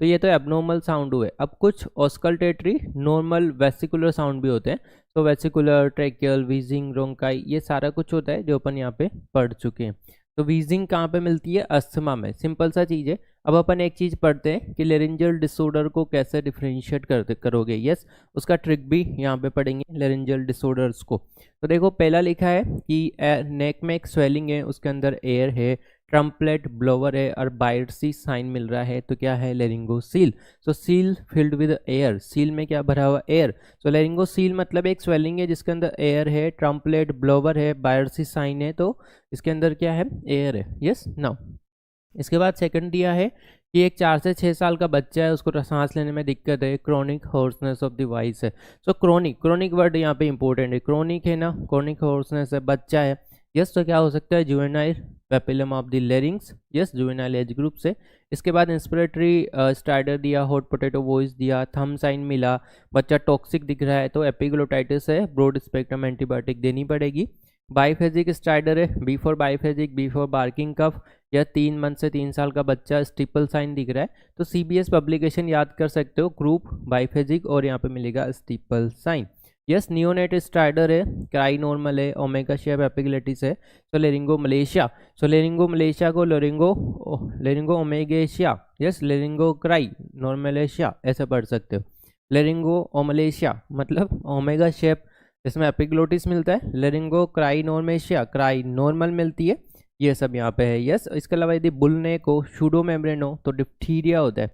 तो ये तो एबनॉर्मल साउंड हुए। अब कुछ ऑस्कल्टेटरी नॉर्मल वेसिकुलर साउंड भी होते हैं। तो वेसिकुलर, ट्रेकियल, वीजिंग, रोंकाई, ये सारा कुछ होता है जो अपन यहाँ पे पढ़ चुके हैं। तो वीजिंग कहाँ पे मिलती है? अस्थमा में। सिंपल सा चीज़ है। अब अपन एक चीज़ पढ़ते हैं कि लेरिंजियल डिसऑर्डर को कैसे डिफरेंशिएट करते करोगे। यस, उसका ट्रिक भी यहाँ पे पढ़ेंगे लेरिंजियल डिसऑर्डर्स को। तो देखो पहला लिखा है कि नेक में एक स्वेलिंग है, उसके अंदर एयर है, ट्रम्पलेट, ब्लोवर है और बायर्सी साइन मिल रहा है, तो क्या है? Laryngocele. So cele filled with air, cele में क्या भरा हुआ? एयर। सो लेरिंगोसील मतलब एक स्वेलिंग है जिसके अंदर एयर है, ट्रम्पलेट, ब्लोवर है, बायर्सी साइन है, तो इसके अंदर क्या है? एयर है। यस, नाउ इसके बाद सेकंड दिया है कि एक 4 से 6 साल का बच्चा है, उसको सांस लेने में दिक्कत है, chronic hoarseness of the voice है। सो क्रोनिक, क्रोनिक वर्ड यहाँ पे इंपॉर्टेंट है, क्रोनिक है ना, क्रोनिक हॉर्सनेस है, बच्चा है। यस, तो क्या हो सकता है? Juvenile papilloma of the larynx. Yes, juvenile age group से। इसके बाद इंस्पिरेटरी स्टाइडर दिया, हॉट पोटैटो वॉइस दिया, थंब साइन मिला, बच्चा टॉक्सिक दिख रहा है, तो एपिग्लोटाइटिस है, ब्रॉड स्पेक्ट्रम एंटीबायोटिक देनी पड़ेगी। बाइफेजिक स्टाइडर है, B for biphasic, B for barking cough, या 3 मंथ से 3 साल का बच्चा, स्टिपल साइन दिख रहा है, तो सीबीएस पब्लिकेशन याद कर सकते हो, ग्रुप बाइफेजिक, और यहाँ पे मिलेगा स्टिपल साइन। यस, नियोनेट स्टाइडर है, क्राई नॉर्मल है, ओमेगा शेप एपिग्लेटिस है, तो लेरिंगो मलेशिया। सो लेरिंगो मलेशिया को लेरिंगो ओमेगेशिया, यस, लेरिंगो क्राई नॉर्मलेशिया ऐसे पढ़ सकते हो। लेरिंगो ओमलेशिया मतलब ओमेगा शेप, इसमें एपिग्लोटिस मिलता है। लेरिंगो क्राई नॉर्मेशिया, क्राई नॉर्मल मिलती है। ये सब यहाँ पे है। यस, इसके अलावा यदि बुल नेक हो, शूडो मेम्ब्रेन हो, तो डिप्थीरिया होता है।